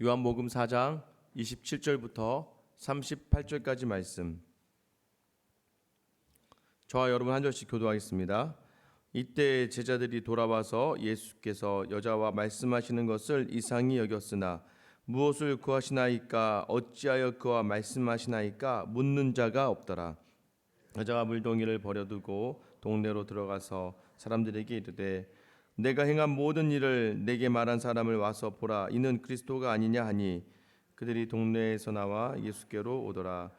요한복음 4장 27절부터 38절까지 말씀. 저와 여러분 한 절씩 교도하겠습니다. 이때 제자들이 돌아와서 예수께서 여자와 말씀하시는 것을 이상히 여겼으나 무엇을 구하시나이까 어찌하여 그와 말씀하시나이까 묻는 자가 없더라. 여자가 물동이를 버려두고 동네로 들어가서 사람들에게 이르되 내가 행한 모든 일을 내게 말한 사람을 와서 보라. 이는 그리스도가 아니냐 하니 그들이 동네에서 나와 예수께로 오더라.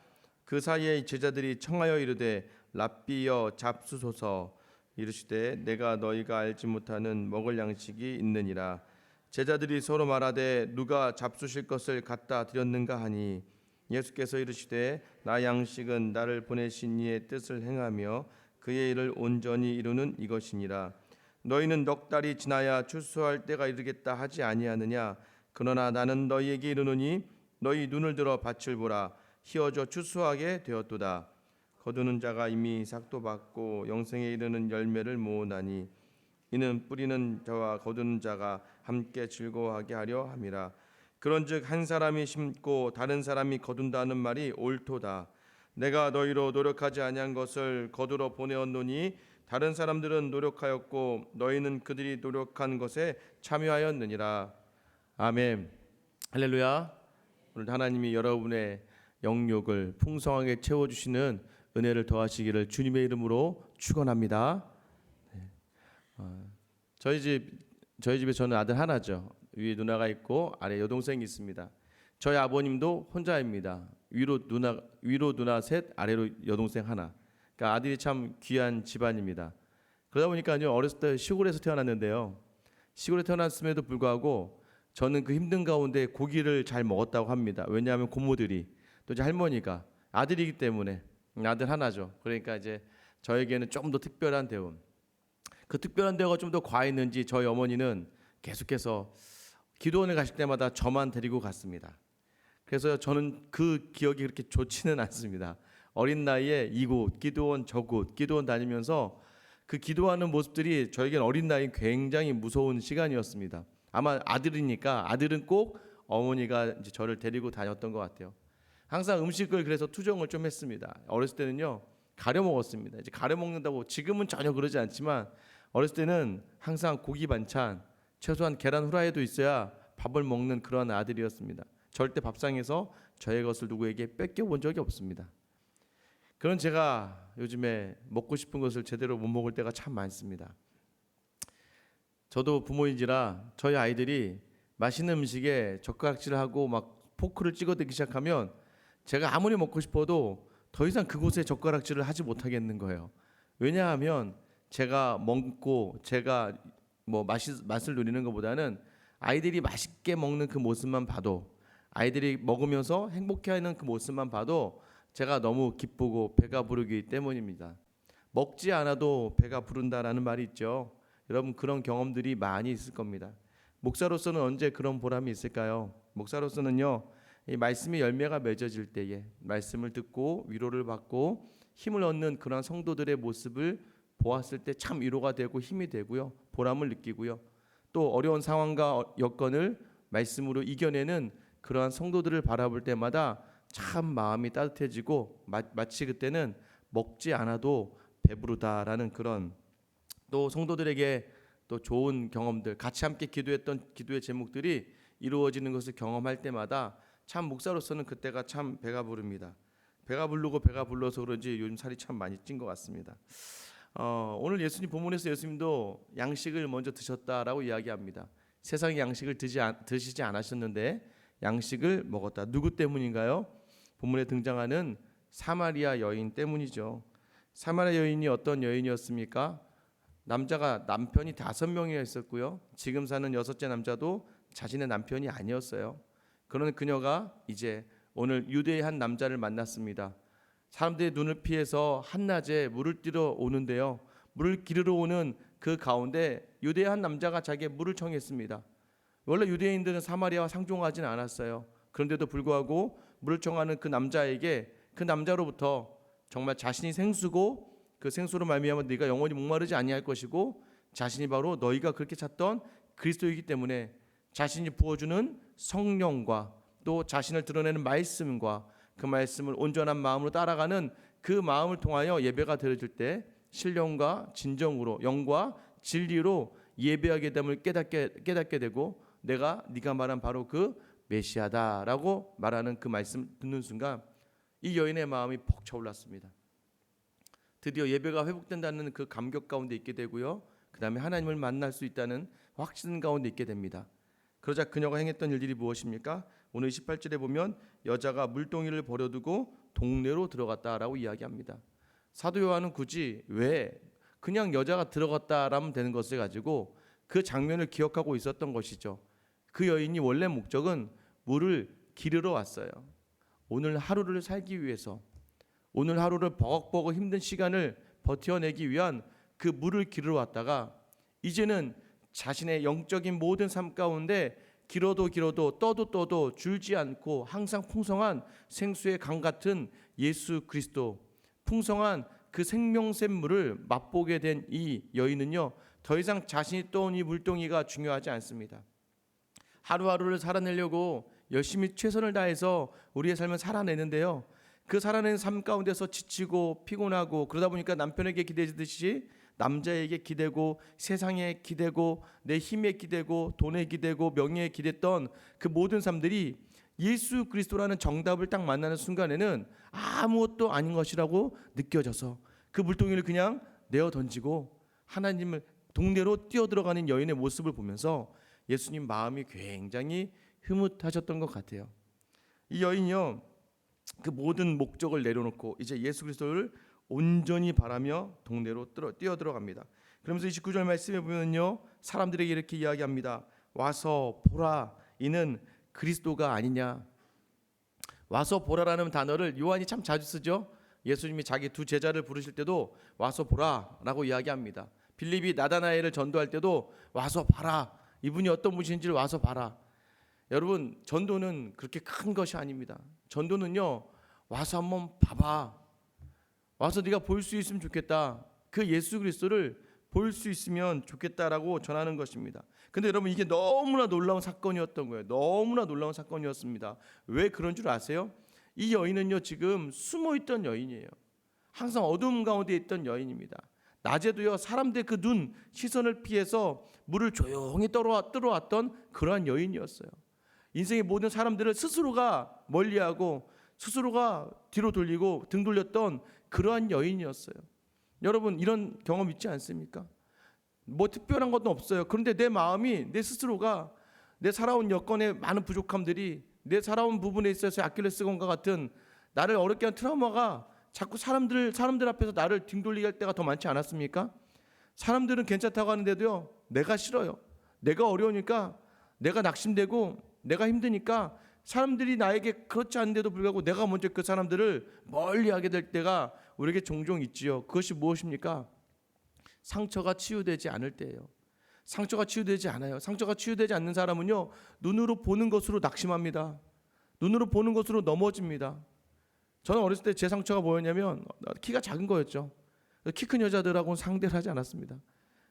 그 사이에 제자들이 청하여 이르되 랍비여 잡수소서. 이르시되 내가 너희가 알지 못하는 먹을 양식이 있느니라. 제자들이 서로 말하되 누가 잡수실 것을 갖다 드렸는가 하니 예수께서 이르시되 나 양식은 나를 보내신 이의 뜻을 행하며 그의 일을 온전히 이루는 이것이니라. 너희는 넉 달이 지나야 출소할 때가 이르겠다 하지 아니하느냐. 그러나 나는 너희에게 이르노니 너희 눈을 들어 밭을 보라. 희어져 출소하게 되었도다. 거두는 자가 이미 삭도 받고 영생에 이르는 열매를 모으나니 이는 뿌리는 자와 거두는 자가 함께 즐거워하게 하려 함이라. 그런즉 한 사람이 심고 다른 사람이 거둔다는 말이 옳도다. 내가 너희로 노력하지 아니한 것을 거두러 보내었노니 다른 사람들은 노력하였고 너희는 그들이 노력한 것에 참여하였느니라. 아멘. 할렐루야. 오늘 하나님이 여러분의 영욕을 풍성하게 채워주시는 은혜를 더하시기를 주님의 이름으로 축원합니다. 저희 집에 저는 아들 하나죠. 위에 누나가 있고 아래 여동생이 있습니다. 저희 아버님도 혼자입니다. 위로 누나 셋, 아래로 여동생 하나. 그러니까 아들이 참 귀한 집안입니다. 그러다 보니까요, 어렸을 때 시골에서 태어났는데요. 시골에 태어났음에도 불구하고 저는 그 힘든 가운데 고기를 잘 먹었다고 합니다. 왜냐하면 고모들이 또 이제 할머니가 아들이기 때문에 아들 하나죠. 그러니까 이제 저에게는 좀 더 특별한 대우. 그 특별한 대우가 좀 더 과했는지 저희 어머니는 계속해서 기도원에 가실 때마다 저만 데리고 갔습니다. 그래서 저는 그 기억이 그렇게 좋지는 않습니다. 어린 나이에 이곳 기도원 저곳 기도원 다니면서 그 기도하는 모습들이 저에겐 어린 나이에 굉장히 무서운 시간이었습니다. 아마 아들이니까 아들은 꼭 어머니가 이제 저를 데리고 다녔던 것 같아요. 항상 음식을 그래서 투정을 좀 했습니다. 어렸을 때는요 가려 먹었습니다. 이제 가려 먹는다고 지금은 전혀 그러지 않지만 어렸을 때는 항상 고기 반찬 최소한 계란 후라이도 있어야 밥을 먹는 그런 아들이었습니다. 절대 밥상에서 저의 것을 누구에게 뺏겨본 적이 없습니다. 그런 제가 요즘에 먹고 싶은 것을 제대로 못 먹을 때가 참 많습니다. 저도 부모인지라 저희 아이들이 맛있는 음식에 젓가락질을 하고 막 포크를 찍어대기 시작하면 제가 아무리 먹고 싶어도 더 이상 그곳에 젓가락질을 하지 못하겠는 거예요. 왜냐하면 제가 먹고 제가 맛을 누리는 것보다는 아이들이 맛있게 먹는 그 모습만 봐도 아이들이 먹으면서 행복해하는 그 모습만 봐도 제가 너무 기쁘고 배가 부르기 때문입니다. 먹지 않아도 배가 부른다라는 말이 있죠. 여러분 그런 경험들이 많이 있을 겁니다. 목사로서는 언제 그런 보람이 있을까요? 목사로서는요, 이 말씀의 열매가 맺어질 때에 말씀을 듣고 위로를 받고 힘을 얻는 그런 성도들의 모습을 보았을 때 참 위로가 되고 힘이 되고요, 보람을 느끼고요. 또 어려운 상황과 여건을 말씀으로 이겨내는 그러한 성도들을 바라볼 때마다 참 마음이 따뜻해지고 마치 그때는 먹지 않아도 배부르다라는 그런 또 성도들에게 또 좋은 경험들 같이 함께 기도했던 기도의 제목들이 이루어지는 것을 경험할 때마다 참 목사로서는 그때가 참 배가 부릅니다. 배가 부르고 배가 불러서 그런지 요즘 살이 참 많이 찐 것 같습니다. 오늘 예수님 본문에서 예수님도 양식을 먼저 드셨다라고 이야기합니다. 세상의 양식을 드시지 않으셨는데 양식을 먹었다. 누구 때문인가요? 본문에 등장하는 사마리아 여인 때문이죠. 사마리아 여인이 어떤 여인이었습니까? 남자가 남편이 5명이나 있었고요. 지금 사는 6째 남자도 자신의 남편이 아니었어요. 그런 그녀가 이제 오늘 유대의 한 남자를 만났습니다. 사람들의 눈을 피해서 한낮에 물을 끼러 오는데요. 물을 기르러 오는 그 가운데 유대의 한 남자가 자기의 물을 청했습니다. 원래 유대인들은 사마리아와 상종하지는 않았어요. 그런데도 불구하고 물을 청하는 그 남자에게 그 남자로부터 정말 자신이 생수고 그 생수로 말미암아 네가 영원히 목마르지 아니할 것이고 자신이 바로 너희가 그렇게 찾던 그리스도이기 때문에 자신이 부어주는 성령과 또 자신을 드러내는 말씀과 그 말씀을 온전한 마음으로 따라가는 그 마음을 통하여 예배가 드려질 때 신령과 진정으로 영과 진리로 예배하게 됨을 깨닫게 되고 내가 네가 말한 바로 그 메시아다라고 말하는 그 말씀 듣는 순간 이 여인의 마음이 퍽 차올랐습니다. 드디어 예배가 회복된다는 그 감격 가운데 있게 되고요. 그 다음에 하나님을 만날 수 있다는 확신 가운데 있게 됩니다. 그러자 그녀가 행했던 일들이 무엇입니까? 오늘 18절에 보면 여자가 물동이를 버려두고 동네로 들어갔다라고 이야기합니다. 사도 요한은 굳이 왜 그냥 여자가 들어갔다라면 되는 것을 가지고 그 장면을 기억하고 있었던 것이죠. 그 여인이 원래 목적은 물을 기르러 왔어요. 오늘 하루를 살기 위해서, 오늘 하루를 버벅버벅 힘든 시간을 버텨내기 위한 그 물을 기르러 왔다가 이제는 자신의 영적인 모든 삶 가운데 길어도 떠도 줄지 않고 항상 풍성한 생수의 강 같은 예수 그리스도, 풍성한 그 생명샘 물을 맛보게 된 이 여인은요, 더 이상 자신이 떠온 이 물동이가 중요하지 않습니다. 하루하루를 살아내려고 열심히 최선을 다해서 우리의 삶을 살아내는데요, 그 살아내는 삶 가운데서 지치고 피곤하고 그러다 보니까 남편에게 기대듯이 남자에게 기대고 세상에 기대고 내 힘에 기대고 돈에 기대고 명예에 기댔던 그 모든 삶들이 예수 그리스도라는 정답을 딱 만나는 순간에는 아무것도 아닌 것이라고 느껴져서 그 물동이를 그냥 내어 던지고 하나님을 동네로 뛰어들어가는 여인의 모습을 보면서 예수님 마음이 굉장히 흐뭇하셨던 것 같아요. 이 여인이요, 그 모든 목적을 내려놓고 이제 예수 그리스도를 온전히 바라며 동네로 뛰어들어갑니다. 그러면서 29절 말씀에 보면요, 사람들에게 이렇게 이야기합니다. 와서 보라, 이는 그리스도가 아니냐. 와서 보라라는 단어를 요한이 참 자주 쓰죠. 예수님이 자기 두 제자를 부르실 때도 와서 보라라고 이야기합니다. 빌립이 나다나엘을 전도할 때도 와서 봐라, 이분이 어떤 분이신지를 와서 봐라. 여러분, 전도는 그렇게 큰 것이 아닙니다. 전도는요, 와서 한번 봐봐, 와서 네가 볼 수 있으면 좋겠다, 그 예수 그리스도를 볼 수 있으면 좋겠다라고 전하는 것입니다. 근데 여러분, 이게 너무나 놀라운 사건이었던 거예요. 너무나 놀라운 사건이었습니다. 왜 그런 줄 아세요? 이 여인은요, 지금 숨어있던 여인이에요. 항상 어두움 가운데 있던 여인입니다. 낮에도요, 사람들의 그 눈 시선을 피해서 물을 조용히 떨어왔던 그러한 여인이었어요. 인생의 모든 사람들을 스스로가 멀리하고 스스로가 뒤로 돌리고 등 돌렸던 그러한 여인이었어요. 여러분, 이런 경험 있지 않습니까? 뭐 특별한 것도 없어요. 그런데 내 마음이, 내 스스로가 내 살아온 여건의 많은 부족함들이, 내 살아온 부분에 있어서 아킬레스건과 같은 나를 어렵게 한 트라우마가 자꾸 사람들 앞에서 나를 등 돌리게 할 때가 더 많지 않았습니까? 사람들은 괜찮다고 하는데도요, 내가 싫어요. 내가 어려우니까, 내가 낙심되고 내가 힘드니까 사람들이 나에게 그렇지 않은데도 불구하고 내가 먼저 그 사람들을 멀리하게 될 때가 우리에게 종종 있지요. 그것이 무엇입니까? 상처가 치유되지 않을 때예요. 상처가 치유되지 않아요. 상처가 치유되지 않는 사람은요, 눈으로 보는 것으로 낙심합니다. 눈으로 보는 것으로 넘어집니다. 저는 어렸을 때 제 상처가 뭐였냐면 키가 작은 거였죠. 키 큰 여자들하고는 상대를 하지 않았습니다.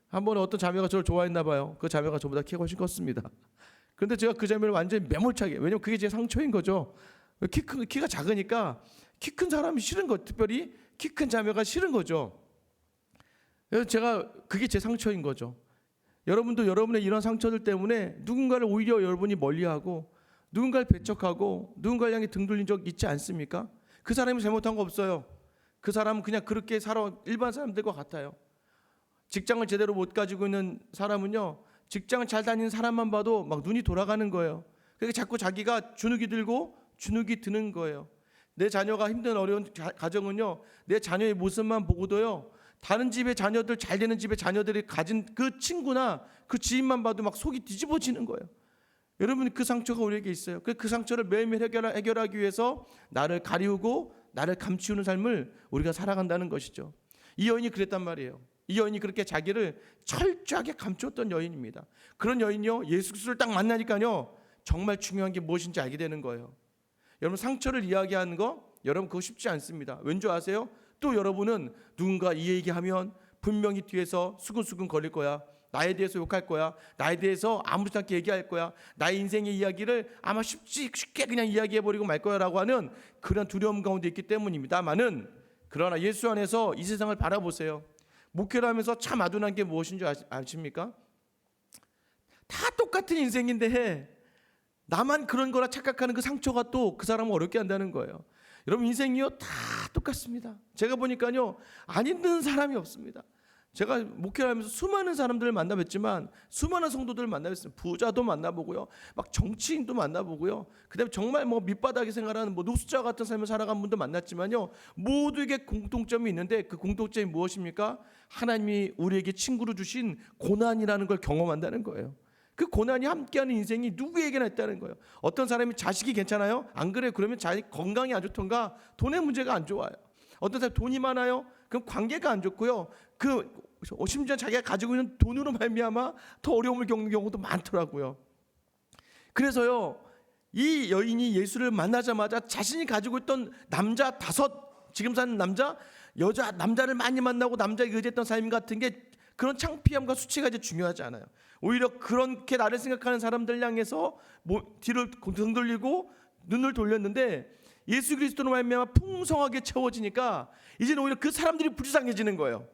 한 번에 어떤 자매가 저를 좋아했나 봐요. 그 자매가 저보다 키가 훨씬 컸습니다. 그런데 제가 그 자매를 완전히 매몰차게, 왜냐면 그게 제 상처인 거죠. 키가 작으니까 키 큰 사람이 싫은 거, 특별히 키 큰 자매가 싫은 거죠. 그래서 제가, 그게 제 상처인 거죠. 여러분도 여러분의 이런 상처들 때문에 누군가를 오히려 여러분이 멀리하고 누군가를 배척하고 누군가를 향해 등 돌린 적 있지 않습니까? 그 사람이 잘못한 거 없어요. 그 사람은 그냥 그렇게 살아 일반 사람들과 같아요. 직장을 제대로 못 가지고 있는 사람은요, 직장을 잘 다니는 사람만 봐도 막 눈이 돌아가는 거예요. 그러니까 자꾸 자기가 주눅이 들고 주눅이 드는 거예요. 내 자녀가 힘든 어려운 가정은요, 내 자녀의 모습만 보고도요, 다른 집의 자녀들, 잘 되는 집의 자녀들이 가진 그 친구나 그 지인만 봐도 막 속이 뒤집어지는 거예요. 여러분, 그 상처가 우리에게 있어요. 그 상처를 매일매일 해결하기 위해서 나를 가리우고 나를 감추는 삶을 우리가 살아간다는 것이죠. 이 여인이 그랬단 말이에요. 이 여인이 그렇게 자기를 철저하게 감추었던 여인입니다. 그런 여인이요, 예수 그리스도를 딱 만나니까요, 정말 중요한 게 무엇인지 알게 되는 거예요. 여러분, 상처를 이야기하는 거, 여러분 그거 쉽지 않습니다. 왠지 아세요? 또 여러분은 누군가 이 얘기하면 분명히 뒤에서 수근수근 거릴 거야. 나에 대해서 욕할 거야. 나에 대해서 아무렇지 않게 얘기할 거야. 나의 인생의 이야기를 아마 쉽게 그냥 이야기해버리고 말 거야라고 하는 그런 두려움 가운데 있기 때문입니다만은, 그러나 예수 안에서 이 세상을 바라보세요. 목회를 하면서 참 아둔한 게 무엇인 줄 아십니까? 다 똑같은 인생인데 나만 그런 거라 착각하는 그 상처가 또 그 사람을 어렵게 한다는 거예요. 여러분, 인생이요 다 똑같습니다. 제가 보니까요 안 힘든 사람이 없습니다. 제가 목회를 하면서 수많은 사람들을 만나뵀지만, 수많은 성도들을 만나뵀습니다. 부자도 만나보고요, 막 정치인도 만나보고요, 그다음에 정말 뭐 밑바닥에 생활하는 뭐 노숙자 같은 삶을 살아간 분도 만났지만요, 모두에게 공통점이 있는데 그 공통점이 무엇입니까? 하나님이 우리에게 친구로 주신 고난이라는 걸 경험한다는 거예요. 그 고난이 함께하는 인생이 누구에게나 있다는 거예요. 어떤 사람이 자식이 괜찮아요? 안 그래요? 그러면 자식 건강이 안 좋던가 돈의 문제가 안 좋아요. 어떤 사람이 돈이 많아요? 그럼 관계가 안 좋고요, 심지어 자기가 가지고 있는 돈으로 말미암아 더 어려움을 겪는 경우도 많더라고요. 그래서요, 이 여인이 예수를 만나자마자 자신이 가지고 있던 남자 5, 지금 사는 남자를 많이 만나고 남자에게 의지했던 삶 같은 게 그런 창피함과 수치가 이제 중요하지 않아요. 오히려 그렇게 나를 생각하는 사람들 향해서 뒤를 등 돌리고 눈을 돌렸는데, 예수 그리스도로 말미암아 풍성하게 채워지니까 이제는 오히려 그 사람들이 불쌍해지는 거예요.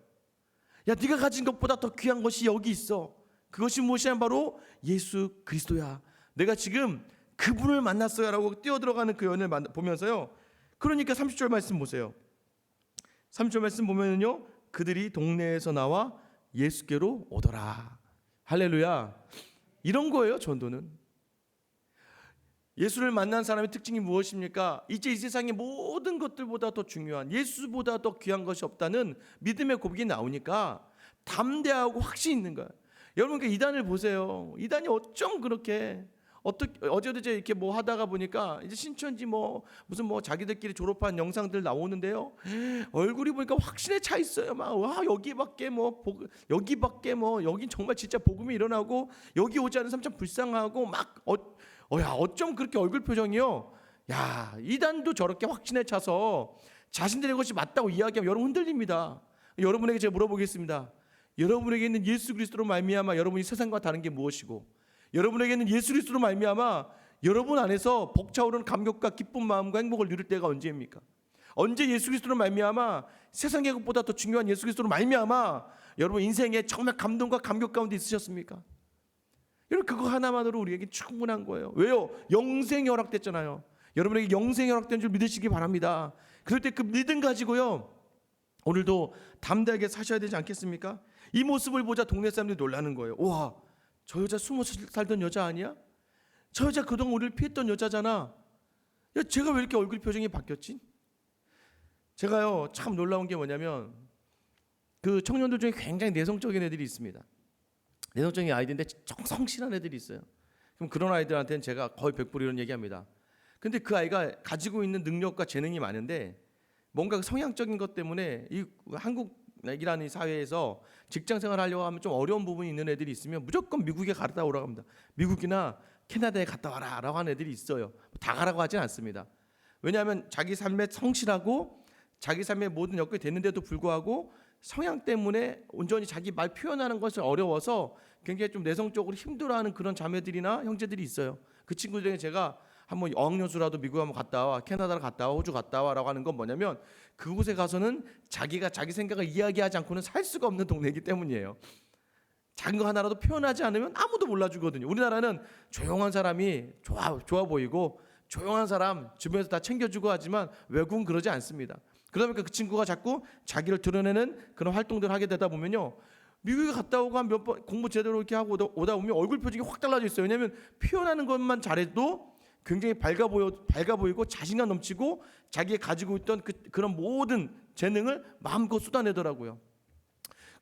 야, 네가 가진 것보다 더 귀한 것이 여기 있어. 그것이 무엇이냐? 바로 예수 그리스도야. 내가 지금 그분을 만났어요 라고 뛰어들어가는 그 연을 보면서요, 그러니까 30절 말씀 보세요. 30절 말씀 보면요, 그들이 동네에서 나와 예수께로 오더라. 할렐루야. 이런 거예요, 전도는. 예수를 만난 사람의 특징이 무엇입니까? 이제 이 세상의 모든 것들보다 더 중요한, 예수보다 더 귀한 것이 없다는 믿음의 고백이 나오니까 담대하고 확신이 있는 거예요. 여러분, 그 이단을 보세요. 이단이 어쩜 그렇게 어제도 이제 이렇게 뭐 하다가 보니까 이제 신천지 무슨 자기들끼리 졸업한 영상들 나오는데요, 얼굴이 보니까 확신에 차 있어요. 여기밖에 여긴 정말 진짜 복음이 일어나고 여기 오지 않은 사람 참 불쌍하고 어쩜 그렇게 얼굴 표정이요. 야, 이단도 저렇게 확신에 차서 자신들의 것이 맞다고 이야기하면 여러분 흔들립니다. 여러분에게 제가 물어보겠습니다. 여러분에게 있는 예수 그리스도로 말미암아 여러분이 세상과 다른 게 무엇이고, 여러분에게는 예수 그리스도로 말미암아 여러분 안에서 벅차오르는 감격과 기쁜 마음과 행복을 누릴 때가 언제입니까? 언제 예수 그리스도로 말미암아 세상의 것보다 더 중요한 예수 그리스도로 말미암아 여러분 인생에 정말 감동과 감격 가운데 있으셨습니까? 여러분, 그거 하나만으로 우리에게 충분한 거예요. 왜요? 영생이 허락됐잖아요. 여러분에게 영생이 허락된 줄 믿으시기 바랍니다. 그럴 때 그 믿음 가지고요, 오늘도 담대하게 사셔야 되지 않겠습니까? 이 모습을 보자 동네 사람들이 놀라는 거예요. 와, 저 여자 20살 살던 여자 아니야? 저 여자 그동안 우리를 피했던 여자잖아. 야, 제가 왜 이렇게 얼굴 표정이 바뀌었지? 제가요 참 놀라운 게 뭐냐면, 그 청년들 중에 굉장히 내성적인 애들이 있습니다. 내성적인 아이들인데 성실한 애들이 있어요. 그럼 그런 아이들한테는 제가 거의 100% 이런 얘기합니다. 근데 그 아이가 가지고 있는 능력과 재능이 많은데 뭔가 성향적인 것 때문에 이 한국이라는 이 사회에서 직장 생활을 하려고 하면 좀 어려운 부분이 있는 애들이 있으면 무조건 미국에 갔다 오라고 합니다. 미국이나 캐나다에 갔다 와라 라고 하는 애들이 있어요. 다 가라고 하진 않습니다. 왜냐하면 자기 삶에 성실하고 자기 삶의 모든 여건이 됐는데도 불구하고 성향 때문에 온전히 자기 말 표현하는 것을 어려워서 굉장히 좀 내성적으로 힘들어하는 그런 자매들이나 형제들이 있어요. 그 친구들에게 제가 한번 어학연수라도 미국 한번 갔다 와, 캐나다를 갔다 와, 호주 갔다 와라고 하는 건 뭐냐면, 그곳에 가서는 자기가 자기 생각을 이야기하지 않고는 살 수가 없는 동네이기 때문이에요. 작은 거 하나라도 표현하지 않으면 아무도 몰라주거든요. 우리나라는 조용한 사람이 좋아 보이고 조용한 사람 주변에서 다 챙겨주고 하지만 외국은 그러지 않습니다. 그러다 보니까 그 친구가 자꾸 자기를 드러내는 그런 활동들을 하게 되다 보면요, 미국에 갔다 오고 한 몇 번 공부 제대로 이렇게 하고 오다 보면 얼굴 표정이 확 달라져 있어요. 왜냐하면 표현하는 것만 잘해도 굉장히 밝아 보이고 자신감 넘치고 자기가 가지고 있던 그런 모든 재능을 마음껏 쏟아내더라고요.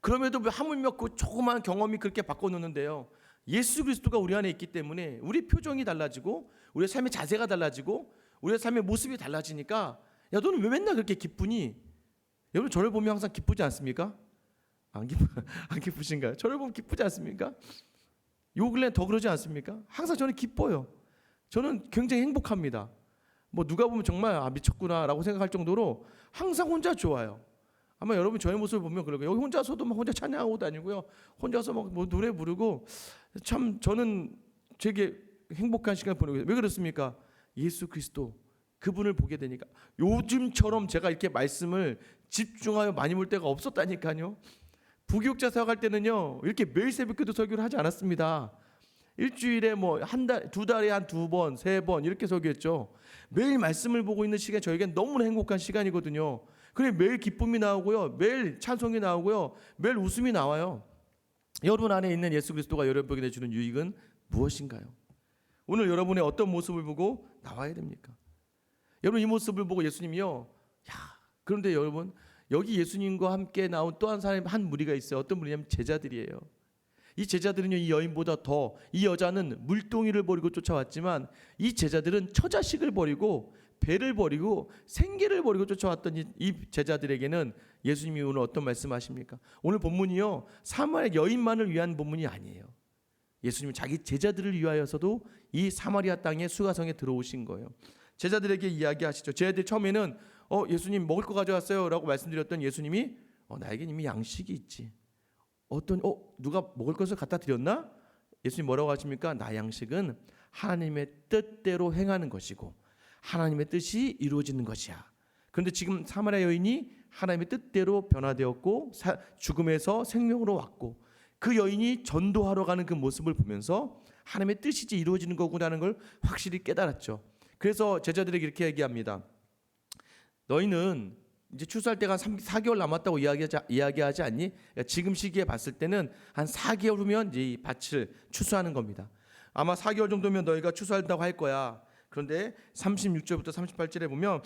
그럼에도 하물며 그 조그마한 경험이 그렇게 바꿔놓는데요, 예수 그리스도가 우리 안에 있기 때문에 우리 표정이 달라지고 우리의 삶의 자세가 달라지고 우리의 삶의 모습이 달라지니까, 야, 너는 왜 맨날 그렇게 기쁘니? 여러분, 저를 보면 항상 기쁘지 않습니까? 안 기쁘신가요? 저를 보면 기쁘지 않습니까? 요 근래 더 그러지 않습니까? 항상 저는 기뻐요. 저는 굉장히 행복합니다. 누가 보면 정말 미쳤구나라고 생각할 정도로 항상 혼자 좋아요. 아마 여러분 저의 모습을 보면 그럴 거예요. 여기 혼자서도 막 혼자 찬양하고 다니고요. 혼자서 막 뭐 노래 부르고 참 저는 되게 행복한 시간을 보내고 있어요. 왜 그렇습니까? 예수 그리스도 그분을 보게 되니까. 요즘처럼 제가 이렇게 말씀을 집중하여 많이 볼 때가 없었다니까요. 부교육자 사역할 때는요 이렇게 매일 새벽기도 설교를 하지 않았습니다. 일주일에 뭐 한 달, 두 달에 한 두 번, 세 번 이렇게 설교했죠. 매일 말씀을 보고 있는 시간 저에겐 너무나 행복한 시간이거든요. 그래 매일 기쁨이 나오고요, 매일 찬송이 나오고요, 매일 웃음이 나와요. 여러분 안에 있는 예수 그리스도가 여러분에게 주는 유익은 무엇인가요? 오늘 여러분의 어떤 모습을 보고 나와야 됩니까? 여러분 이 모습을 보고 예수님이요, 그런데 여러분 여기 예수님과 함께 나온 또 한 사람, 한 무리가 있어요. 어떤 무리냐면 제자들이에요. 이 제자들은요 이 여인보다 더, 이 여자는 물동이를 버리고 쫓아왔지만 이 제자들은 처자식을 버리고 배를 버리고 생계를 버리고 쫓아왔던 이 제자들에게는 예수님이 오늘 어떤 말씀하십니까? 오늘 본문이요 사마리아 여인만을 위한 본문이 아니에요. 예수님은 자기 제자들을 위하여서도 이 사마리아 땅의 수가성에 들어오신 거예요. 제자들에게 이야기하시죠. 제자들 처음에는 예수님 먹을 거 가져왔어요 라고 말씀드렸던 예수님이 나에겐 이미 양식이 있지. 누가 먹을 것을 갖다 드렸나? 예수님 뭐라고 하십니까? 나 양식은 하나님의 뜻대로 행하는 것이고 하나님의 뜻이 이루어지는 것이야. 그런데 지금 사마리아 여인이 하나님의 뜻대로 변화되었고 죽음에서 생명으로 왔고 그 여인이 전도하러 가는 그 모습을 보면서 하나님의 뜻이지 이루어지는 거구나라는 걸 확실히 깨달았죠. 그래서 제자들에게 이렇게 얘기합니다. 너희는 이제 추수할 때가 4개월 남았다고 이야기하지 않니? 그러니까 지금 시기에 봤을 때는 한 4개월 후면 이제 이 밭을 추수하는 겁니다. 아마 4개월 정도면 너희가 추수한다고 할 거야. 그런데 36절부터 38절에 보면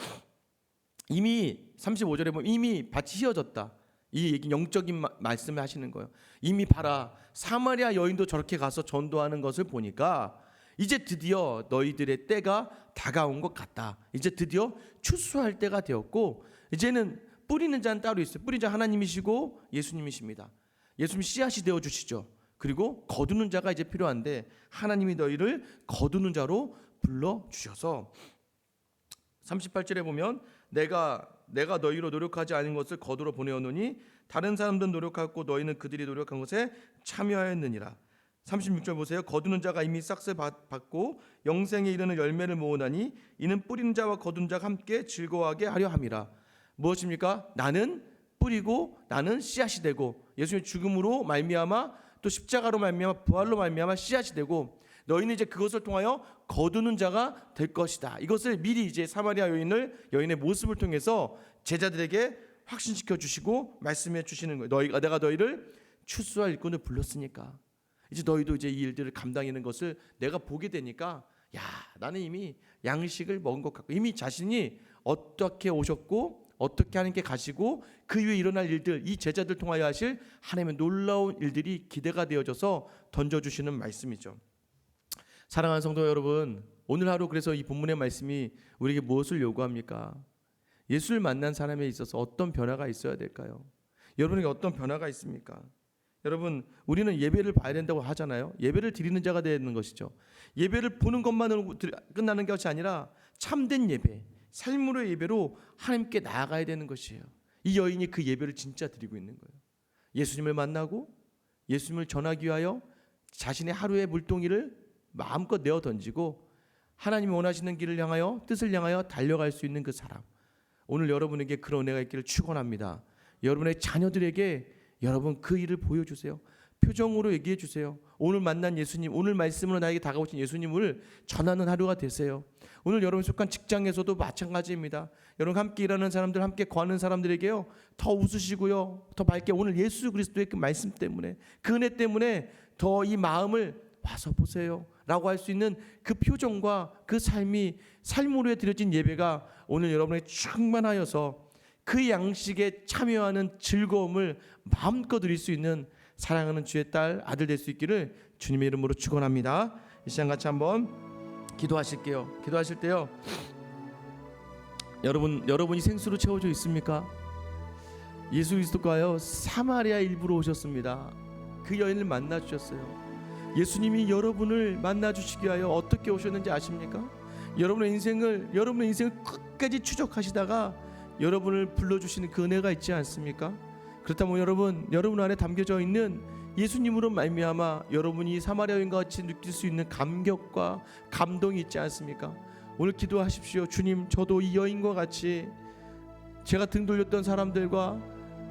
이미 35절에 보면 이미 밭이 휘어졌다. 이 얘기 영적인 말씀을 하시는 거예요. 이미 봐라, 사마리아 여인도 저렇게 가서 전도하는 것을 보니까 이제 드디어 너희들의 때가 다가온 것 같다. 이제 드디어 추수할 때가 되었고 이제는 뿌리는 자는 따로 있어요. 뿌리는 자 하나님이시고 예수님이십니다. 예수님 씨앗이 되어주시죠. 그리고 거두는 자가 이제 필요한데 하나님이 너희를 거두는 자로 불러주셔서 38절에 보면 내가 너희로 노력하지 않은 것을 거두러 보내었노니 다른 사람들은 노력하고 너희는 그들이 노력한 것에 참여하였느니라. 36절 보세요. 거두는 자가 이미 싹을 받고 영생에 이르는 열매를 모으나니 이는 뿌리는 자와 거두는 자가 함께 즐거워하게 하려 함이라. 무엇입니까? 나는 뿌리고 나는 씨앗이 되고 예수님의 죽음으로 말미암아 또 십자가로 말미암아 부활로 말미암아 씨앗이 되고 너희는 이제 그것을 통하여 거두는 자가 될 것이다. 이것을 미리 이제 사마리아 여인의 모습을 통해서 제자들에게 확신시켜 주시고 말씀해 주시는 거예요. 내가 너희를 추수할 일꾼을 불렀으니까 이제 너희도 이제 이 일들을 감당하는 것을 내가 보게 되니까 나는 이미 양식을 먹은 것 같고 이미 자신이 어떻게 오셨고 어떻게 하나님께 가시고 그 이후에 일어날 일들, 이 제자들 통하여 하실 하나님의 놀라운 일들이 기대가 되어져서 던져주시는 말씀이죠. 사랑하는 성도 여러분, 오늘 하루 그래서 이 본문의 말씀이 우리에게 무엇을 요구합니까? 예수를 만난 사람에 있어서 어떤 변화가 있어야 될까요? 여러분에게 어떤 변화가 있습니까? 여러분, 우리는 예배를 봐야 된다고 하잖아요. 예배를 드리는 자가 되는 것이죠. 예배를 보는 것만으로 끝나는 것이 아니라 참된 예배, 삶으로의 예배로 하나님께 나아가야 되는 것이에요. 이 여인이 그 예배를 진짜 드리고 있는 거예요. 예수님을 만나고 예수님을 전하기 위하여 자신의 하루의 물동이를 마음껏 내어 던지고 하나님이 원하시는 길을 향하여 뜻을 향하여 달려갈 수 있는 그 사람. 오늘 여러분에게 그런 은혜가 있기를 축원합니다. 여러분의 자녀들에게 여러분 그 일을 보여주세요. 표정으로 얘기해 주세요. 오늘 만난 예수님, 오늘 말씀으로 나에게 다가오신 예수님을 전하는 하루가 되세요. 오늘 여러분 속한 직장에서도 마찬가지입니다. 여러분 함께 일하는 사람들, 함께 거하는 사람들에게요 더 웃으시고요, 더 밝게 오늘 예수 그리스도의 그 말씀 때문에, 그 은혜 때문에 더 이 마음을 와서 보세요 라고 할 수 있는 그 표정과 그 삶으로 드려진 예배가 오늘 여러분에게 충만하여서 그 양식에 참여하는 즐거움을 마음껏 누릴 수 있는 사랑하는 주의 딸, 아들 될 수 있기를 주님의 이름으로 축원합니다. 이 시간 같이 한번 기도하실게요. 기도하실 때요, 여러분이 생수로 채워져 있습니까? 예수 그리스도가요 사마리아 일부로 오셨습니다. 그 여인을 만나 주셨어요. 예수님이 여러분을 만나 주시기 위하여 어떻게 오셨는지 아십니까? 여러분의 인생을 끝까지 추적하시다가 여러분을 불러주시는 그 은혜가 있지 않습니까? 그렇다면 여러분 안에 담겨져 있는 예수님으로 말미암아 여러분이 사마리아 여인과 같이 느낄 수 있는 감격과 감동이 있지 않습니까? 오늘 기도하십시오. 주님, 저도 이 여인과 같이 제가 등 돌렸던 사람들과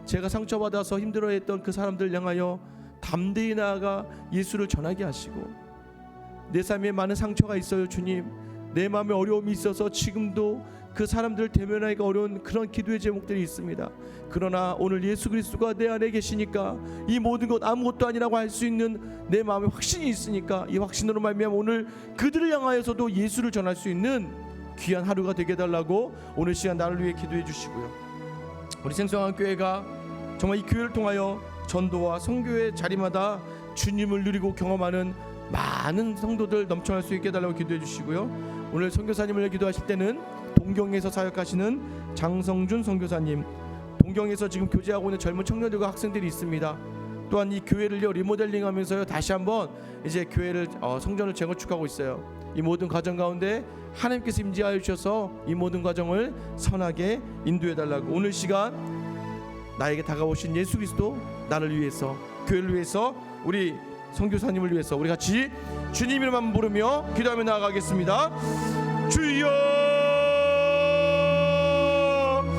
제가 상처받아서 힘들어했던 그 사람들 향하여 담대히 나아가 예수를 전하게 하시고, 내 삶에 많은 상처가 있어요. 주님, 내 마음에 어려움이 있어서 지금도 그 사람들을 대면하기가 어려운 그런 기도의 제목들이 있습니다. 그러나 오늘 예수 그리스도가 내 안에 계시니까 이 모든 것 아무것도 아니라고 할 수 있는 내 마음에 확신이 있으니까 이 확신으로 말미암아 오늘 그들을 향하여서도 예수를 전할 수 있는 귀한 하루가 되게 해달라고 오늘 시간 나를 위해 기도해 주시고요. 우리 생수한 교회가 정말 이 교회를 통하여 전도와 선교의 자리마다 주님을 누리고 경험하는 많은 성도들 넘쳐날 수 있게 해달라고 기도해 주시고요. 오늘 선교사님을 위해 기도하실 때는 동경에서 사역하시는 장성준 선교사님, 동경에서 지금 교제하고 있는 젊은 청년들과 학생들이 있습니다. 또한 이 교회를요 리모델링하면서요 다시 한번 이제 교회를 성전을 재건축하고 있어요. 이 모든 과정 가운데 하나님께서 임재하여 주셔서 이 모든 과정을 선하게 인도해 달라고 오늘 시간 나에게 다가오신 예수 그리스도, 나를 위해서, 교회를 위해서, 우리 선교사님을 위해서 우리 같이 주님 이름만 부르며 기도하며 나아가겠습니다. 주여